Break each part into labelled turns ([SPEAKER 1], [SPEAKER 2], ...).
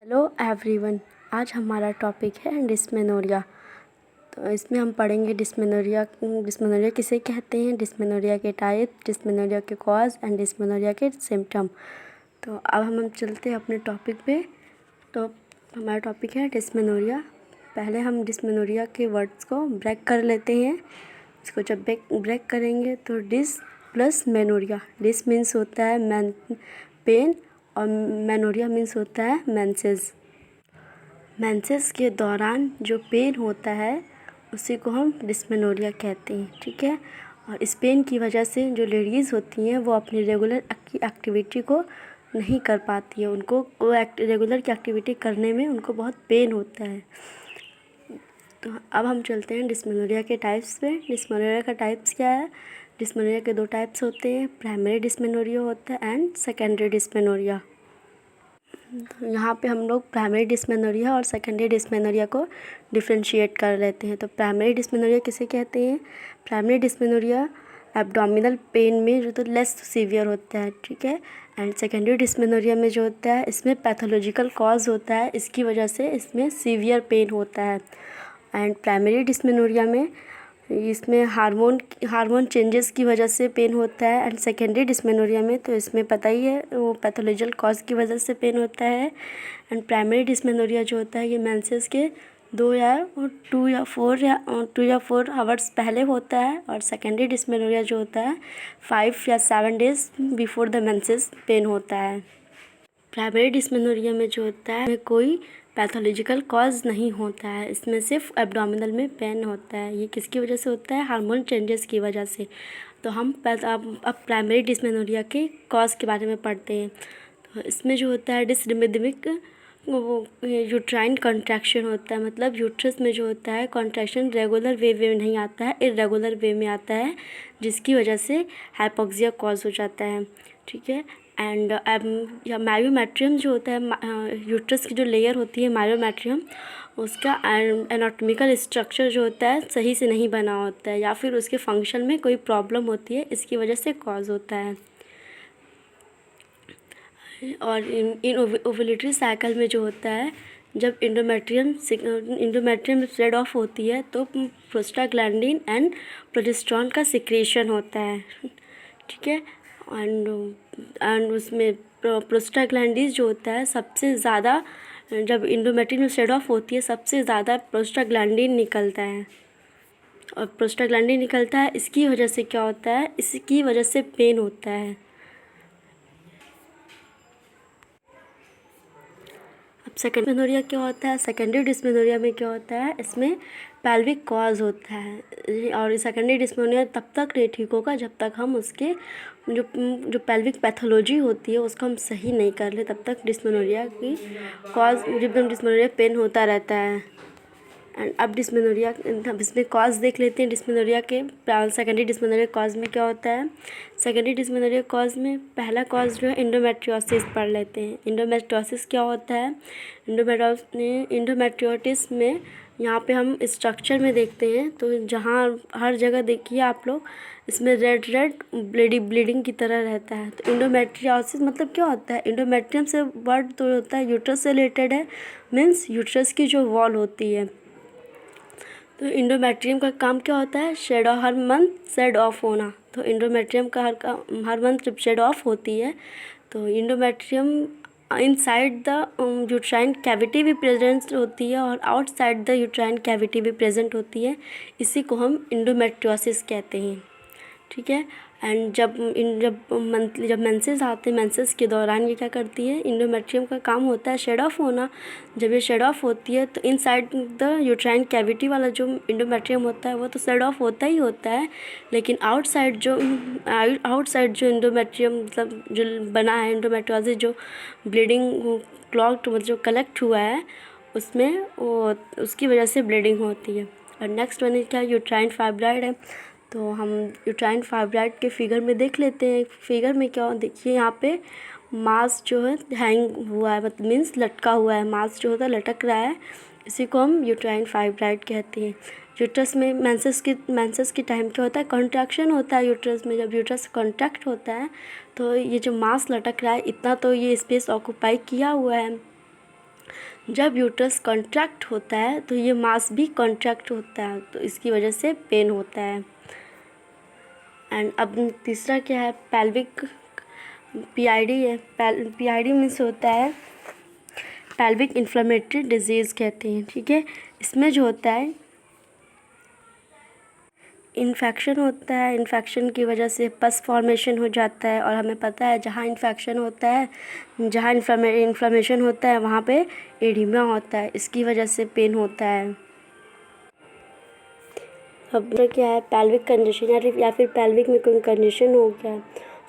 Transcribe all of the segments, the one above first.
[SPEAKER 1] Hello everyone. आज हमारा topic है डिस्मेनोरिया। तो इसमें हम पढ़ेंगे डिस्मेनोरिया किसे कहते हैं, डिस्मेनोरिया के टाइप, डिस्मेनोरिया के कॉज एंड डिस्मेनोरिया के सिम्टम। तो अब हम चलते हैं अपने टॉपिक पे। तो हमारा टॉपिक है डिस्मेनोरिया। पहले हम डिस्मेनोरिया के वर्ड्स को ब्रेक कर लेते हैं। इसको जब ब्रेक करेंगे तो डिस प्लस मेनोरिया। डिस मीन्स होता है पेन और मेनोरिया मीन्स होता है मेंसेस। मेंसेस के दौरान जो पेन होता है उसी को हम डिस्मेनोरिया कहते हैं, ठीक है। और इस पेन की वजह से जो लेडीज़ होती हैं वो अपनी रेगुलर एक्टिविटी को नहीं कर पाती है। उनको वो रेगुलर की एक्टिविटी करने में उनको बहुत पेन होता है। तो अब हम चलते हैं डिस्मेनोरिया के टाइप्स पे। डिस्मेनोरिया का टाइप्स क्या है? डिस्मेनोरिया के दो टाइप्स होते हैं, प्राइमरी डिस्मेनोरिया होता है एंड सेकेंडरी डिस्मेनोरिया। यहाँ पे हम लोग प्राइमरी डिस्मेनोरिया और सेकेंडरी डिस्मेनोरिया को डिफ्रेंशिएट कर लेते हैं। तो प्राइमरी डिस्मेनोरिया किसे कहते हैं? प्राइमरी डिस्मेनोरिया एब्डोमिनल पेन में जो तो लेस सीवियर होता है, ठीक है। एंड सेकेंडरी डिस्मेनोरिया में जो होता है इसमें पैथोलॉजिकल कॉज होता है, इसकी वजह से इसमें सीवियर पेन होता है। एंड प्राइमरी डिस्मेनोरिया में इसमें हार्मोन चेंजेस की वजह से पेन होता है। एंड सेकेंडरी डिस्मेनोरिया में तो इसमें पता ही है वो पैथोलॉजिकल कॉज की वजह से पेन होता है। एंड प्राइमरी डिस्मेनोरिया जो होता है ये मेंसेस के 2 या 4 आवर्स पहले होता है। और सेकेंडरी डिस्मेनोरिया जो होता है 5 या 7 days before the menses pain होता है। प्राइमरी डिस्मेनोरिया में जो होता है कोई पैथोलॉजिकल कॉज नहीं होता है, इसमें सिर्फ एब्डोमिनल में पेन होता है। ये किसकी वजह से होता है? हार्मोन चेंजेस की वजह से। तो हम अब प्राइमरी डिस्मेनोरिया के कॉज के बारे में पढ़ते हैं। तो इसमें जो होता है डिसरिदमिक वो यूट्राइन कॉन्ट्रैक्शन होता है, मतलब यूट्रस में जो होता है कॉन्ट्रैक्शन रेगुलर वे में नहीं आता है, इरेगुलर वे में आता है, जिसकी वजह से हाइपोक्सिया कॉज हो जाता है, ठीक है। एंड या मायोमेट्रियम जो होता है, यूट्रस की जो लेयर होती है मायोमेट्रियम, उसका एनाटॉमिकल स्ट्रक्चर जो होता है सही से नहीं बना होता है, या फिर उसके फंक्शन में कोई प्रॉब्लम होती है, इसकी वजह से कॉज होता है। और इन ओव्यूलेटरी साइकिल में जो होता है जब इंडोमेट्रियम स्प्रेड ऑफ होती है तो प्रोस्टाग्लैंडिन एंड प्रोजेस्टेरोन का सिक्रेशन होता है, ठीक है। एंड उसमें प्रोस्टाग्लैंडिन जो होता है सबसे ज़्यादा, जब इंडोमेट्रियम स्प्रेड ऑफ होती है सबसे ज़्यादा प्रोस्टाग्लैंडिन निकलता है। और प्रोस्टाग्लैंडिन निकलता है, इसकी वजह से क्या होता है? इसकी वजह से पेन होता है। अब सेकेंडरी डिस्मेनोरिया क्या होता है? सेकेंडरी डिस्मेनोरिया में क्या होता है? इसमें पेल्विक कॉज होता है। और सेकेंडरी डिस्मेनोरिया तब तक नहीं ठीक होगा जब तक हम उसके जो पेल्विक पैथोलॉजी होती है उसको हम सही नहीं कर ले, तब तक डिस्मेनोरिया की कॉज जब डिस्मेनोरिया पेन होता रहता है। एंड अब डिस्मेनोरिया, अब इसमें कॉज देख लेते हैं डिस्मेनोरिया के। सेकेंडरी डिस्मेनोरिया कॉज में क्या होता है? सेकेंडरी डिस्मेनोरिया कॉज में पहला कॉज जो है इंडोमेट्रियोसिस पढ़ लेते हैं। इंडोमेट्रियोसिस क्या होता है? इंडोमेट्रियोसिस में यहाँ पे हम स्ट्रक्चर में देखते हैं तो जहाँ हर जगह देखिए आप लोग, इसमें रेड ब्लीडिंग की तरह रहता है। तो इंडोमेट्रियोसिस मतलब क्या होता है? इंडोमेट्रियम से वर्ड तो होता है यूट्रस से रिलेटेड है, मीन्स यूट्रस की जो वॉल होती है। तो इंडोमेट्रियम का काम क्या होता है? हर मंथ शेड ऑफ होना। तो इंडोमेट्रियम का हर मंथ जब शेड ऑफ होती है तो endometrium inside the uterine cavity भी प्रेजेंट होती है और आउटसाइड द यूट्राइन कैविटी भी प्रेजेंट होती है। इसी को हम इंडोमेट्रियोसिस कहते हैं, ठीक है। एंड जब मेंसेस आते हैं, मेंसेस के दौरान ये क्या करती है? इंडोमेट्रियम का काम होता है शेड ऑफ होना। जब ये शेड ऑफ होती है तो इनसाइड द यूट्राइन कैविटी वाला जो इंडोमेट्रियम होता है वो तो शेड ऑफ होता ही होता है, लेकिन आउटसाइड जो इंडोमेट्रियम मतलब जो बना है, इंडोमेट्रियोसिस जो ब्लीडिंग क्लॉट मतलब जो कलेक्ट हुआ है उसमें वो उसकी वजह से ब्लीडिंग होती है। और नेक्स्ट वन क्या? यूट्राइन फाइब्राइड है। तो हम यूट्राइन फाइब्राइड के फिगर में देख लेते हैं। फिगर में क्या देखिए, यहाँ पे मांस जो है हैंग हुआ है, मतलब मीन्स लटका हुआ है, मांस जो होता है लटक रहा है, इसी को हम यूट्राइन फाइब्राइड कहते हैं। यूट्रस में मेंसेस के टाइम क्या होता है? कॉन्ट्रैक्शन होता है यूट्रस में। जब यूट्रस कॉन्ट्रैक्ट होता है तो ये जो मांस लटक रहा है इतना तो ये स्पेस ऑक्यूपाई किया हुआ है, जब यूट्रस कॉन्ट्रैक्ट होता है तो ये मास भी कॉन्ट्रैक्ट होता है, तो इसकी वजह से पेन होता है। एंड अब तीसरा क्या है, पेल्विक पीआईडी है। पीआईडी मीन्स होता है पेल्विक इन्फ्लेमेटरी डिजीज़ कहते हैं, ठीक है। इसमें जो होता है इन्फेक्शन होता है, इन्फेक्शन की वजह से पस फॉर्मेशन हो जाता है, और हमें पता है जहाँ इन्फेक्शन होता है, जहाँ इन्फ्लेमेशन होता है वहाँ पे एडिमा होता है, इसकी वजह से पेन होता है। अब क्या है, पेल्विक कंजेशन या फिर पेल्विक में कोई कंजेशन हो गया।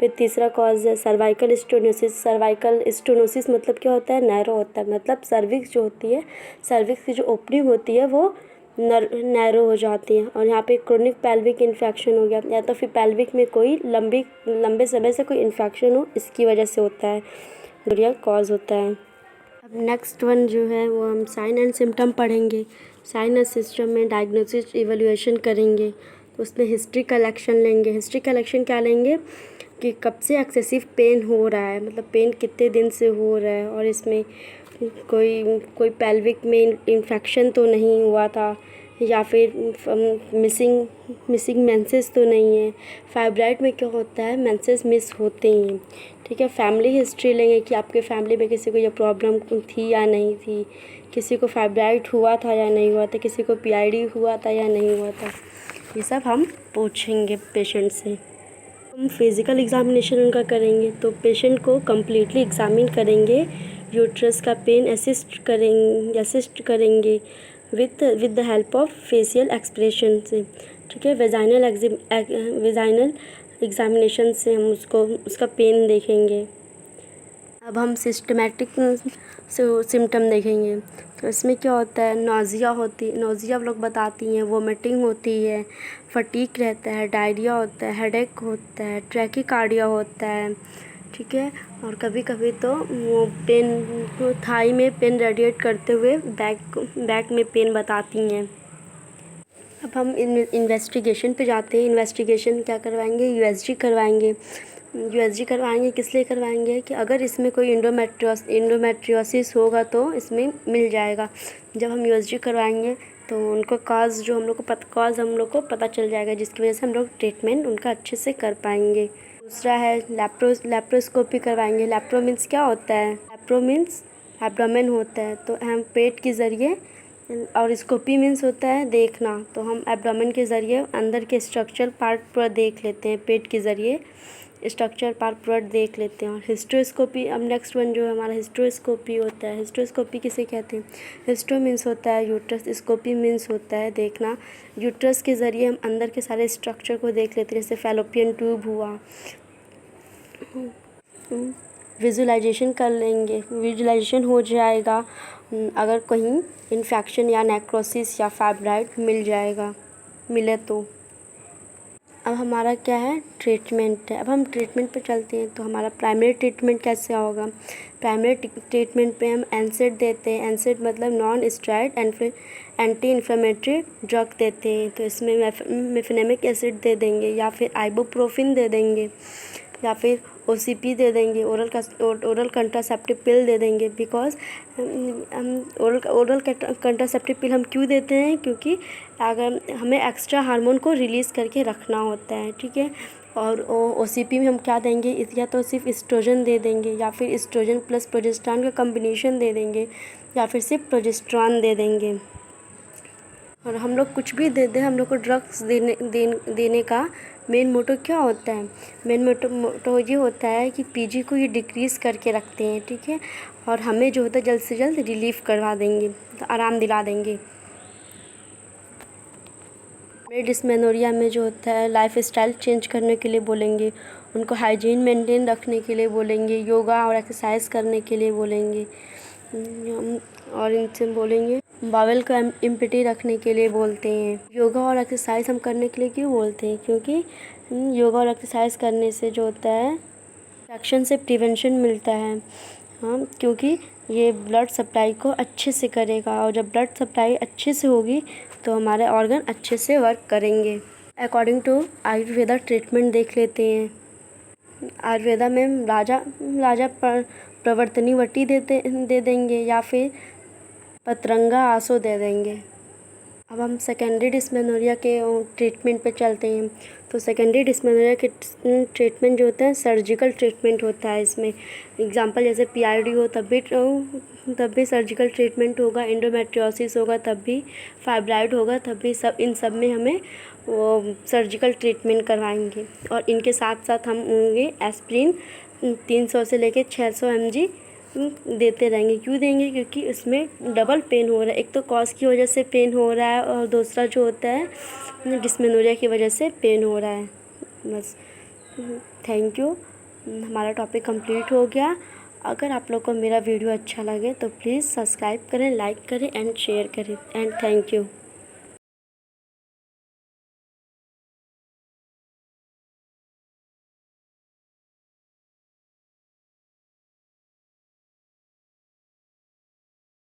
[SPEAKER 1] फिर तीसरा कॉज है सर्वाइकल स्टेनोसिस। सर्वाइकल स्टेनोसिस मतलब क्या होता है, नैरो होता है, मतलब सर्विक्स जो होती है, सर्विक्स की जो ओपनिंग होती है वो नैरो हो जाती है। और यहाँ पे क्रोनिक पेल्विक इन्फेक्शन हो गया, या तो फिर पेल्विक में कोई लंबे समय से कोई इन्फेक्शन हो, इसकी वजह से होता है, बढ़िया कॉज होता है। अब नेक्स्ट वन जो है वो हम साइन एंड सिम्टम पढ़ेंगे। साइन एंड सिस्टम में डायग्नोसिस इवैल्यूएशन करेंगे, तो उसमें हिस्ट्री कलेक्शन लेंगे। हिस्ट्री कलेक्शन क्या लेंगे कि कब से एक्सेसिव पेन हो रहा है, मतलब पेन कितने दिन से हो रहा है, और इसमें कोई पेल्विक में इन्फेक्शन तो नहीं हुआ था, या फिर मिसिंग मेंसेस तो नहीं है। फाइब्राइड में क्या होता है, मेंसेस मिस होते हैं, ठीक है। फैमिली हिस्ट्री लेंगे कि आपके फैमिली में किसी को ये प्रॉब्लम थी या नहीं थी, किसी को फाइब्राइड हुआ था या नहीं हुआ था, किसी को पीआईडी हुआ था या नहीं हुआ था, ये सब हम पूछेंगे पेशेंट से। हम फिज़िकल एग्जामिनेशन उनका करेंगे, तो पेशेंट को कम्प्लीटली एग्जामिन करेंगे, यूट्रस का पेन असिस्ट करेंगे with the help of facial expression से, ठीक है। वेजाइनल एग्जामिनेशन से हम उसका पेन देखेंगे। अब हम सिस्टमेटिक सिम्टम देखेंगे, तो इसमें क्या होता है, नोज़िया लोग बताती हैं, वोमिटिंग होती है, फटीक रहता है, डायरिया होता है, हेडेक होता है, ट्रैकीकार्डिया होता है, ठीक है। और कभी कभी तो वो पेन थाई में पेन रेडिएट करते हुए बैक में पेन बताती हैं। अब हम इन्वेस्टिगेशन पे जाते हैं। इन्वेस्टिगेशन क्या करवाएंगे, यूएसजी करवाएंगे। यूएसजी करवाएंगे किस लिए करवाएंगे कि अगर इसमें कोई इंडोमेट्रियोसिस होगा तो इसमें मिल जाएगा। जब हम यूएसजी करवाएंगे तो उनको कॉज हम लोग को पता चल जाएगा, जिसकी वजह से हम लोग ट्रीटमेंट उनका अच्छे से कर पाएंगे। दूसरा है लैप्रोस्कोपी करवाएंगे। लैप्रो मीन्स क्या होता है, लैप्रो मीन्स एब्डोमेन होता है, तो हम पेट के ज़रिए, और स्कोपी मीन्स होता है देखना, तो हम एब्डोमेन के ज़रिए अंदर के स्ट्रक्चर पार्ट पूरा देख लेते हैं, पेट के ज़रिए स्ट्रक्चर पार्ट पूरा देख लेते हैं। और हिस्ट्रोस्कोपी, अब नेक्स्ट वन जो है हमारा हिस्ट्रोस्कोपी होता है। हिस्ट्रोस्कोपी किसे कहते हैं, हिस्ट्रो मीन्स होता है यूट्रस, स्कोपी मीन्स होता है देखना। यूट्रस के ज़रिए हम अंदर के सारे स्ट्रक्चर को देख लेते हैं, जैसे फैलोपियन ट्यूब हुआ। विजुलाइजेशन कर लेंगे, विजुलाइजेशन हो जाएगा अगर कहीं इन्फेक्शन या नेक्रोसिस या फाइब्राइड मिले तो। अब हमारा क्या है, ट्रीटमेंट है। अब हम ट्रीटमेंट पे चलते हैं, तो हमारा प्राइमरी ट्रीटमेंट कैसे होगा। प्राइमरी ट्रीटमेंट पे हम एनसेड देते हैं। एनसेड मतलब non steroid anti inflammatory drug देते हैं, तो इसमें मेफेनेमिक एसिड दे देंगे, या फिर आइबुप्रोफेन दे देंगे, या फिर OCP दे देंगे, ओरल कंट्रासेप्टिव पिल दे देंगे। बिकॉज ओरल कंट्रासेप्टिव पिल हम क्यों देते हैं, क्योंकि अगर हमें एक्स्ट्रा हार्मोन को रिलीज़ करके रखना होता है, ठीक है। और OCP में हम क्या देंगे, या तो सिर्फ एस्ट्रोजन दे देंगे, या फिर एस्ट्रोजन प्लस प्रोजेस्टेरॉन का कम्बिनेशन दे देंगे, या फिर सिर्फ प्रोजेस्टेरॉन दे देंगे। और हम लोग कुछ भी दे दें, हम लोग को ड्रग्स देने का मेन मोटो क्या होता है, मेन मोटो ये होता है कि पीजी को ये डिक्रीज़ करके रखते हैं, ठीक है। और हमें जो होता है जल्द से जल्द रिलीफ करवा देंगे, तो आराम दिला देंगे। डिस्मेनोरिया में जो होता है लाइफ स्टाइल चेंज करने के लिए बोलेंगे, उनको हाइजीन मेंटेन रखने के लिए बोलेंगे, योगा और एक्सरसाइज करने के लिए बोलेंगे, और इनसे बोलेंगे बावेल को एम्प्टी रखने के लिए बोलते हैं। योगा और एक्सरसाइज हम करने के लिए क्यों बोलते हैं, क्योंकि योगा और एक्सरसाइज करने से जो होता है इन्फेक्शन से प्रिवेंशन मिलता है। हाँ, क्योंकि ये ब्लड सप्लाई को अच्छे से करेगा, और जब ब्लड सप्लाई अच्छे से होगी तो हमारे ऑर्गन अच्छे से वर्क करेंगे। अकॉर्डिंग टू आयुर्वेदा ट्रीटमेंट देख लेते हैं। आयुर्वेदा में राजा प्रवर्तनी वटी दे देंगे, या फिर पतरंगा आंसू दे देंगे। अब हम सेकेंडरी डिस्मेनोरिया के ट्रीटमेंट पे चलते हैं। तो सेकेंडरी डिस्मेनोरिया के ट्रीटमेंट जो होता है सर्जिकल ट्रीटमेंट होता है। इसमें एग्जांपल जैसे पीआईडी हो तब भी सर्जिकल ट्रीटमेंट होगा, एंडोमेट्रियोसिस होगा तब भी, फाइब्राइड होगा तब भी, सब इन सब में हमें वो सर्जिकल ट्रीटमेंट करवाएंगे। और इनके साथ साथ हम ये एस्प्रिन 300 से लेके 600 mg देते रहेंगे। क्यों देंगे? क्योंकि इसमें डबल पेन हो रहा है, एक तो कॉज की वजह से पेन हो रहा है और दूसरा जो होता है डिस्मेनोरिया की वजह से पेन हो रहा है। बस, थैंक यू। हमारा टॉपिक कंप्लीट हो गया। अगर आप लोग को मेरा वीडियो अच्छा लगे तो प्लीज़ सब्सक्राइब करें, लाइक करें एंड शेयर करें एंड थैंक यू।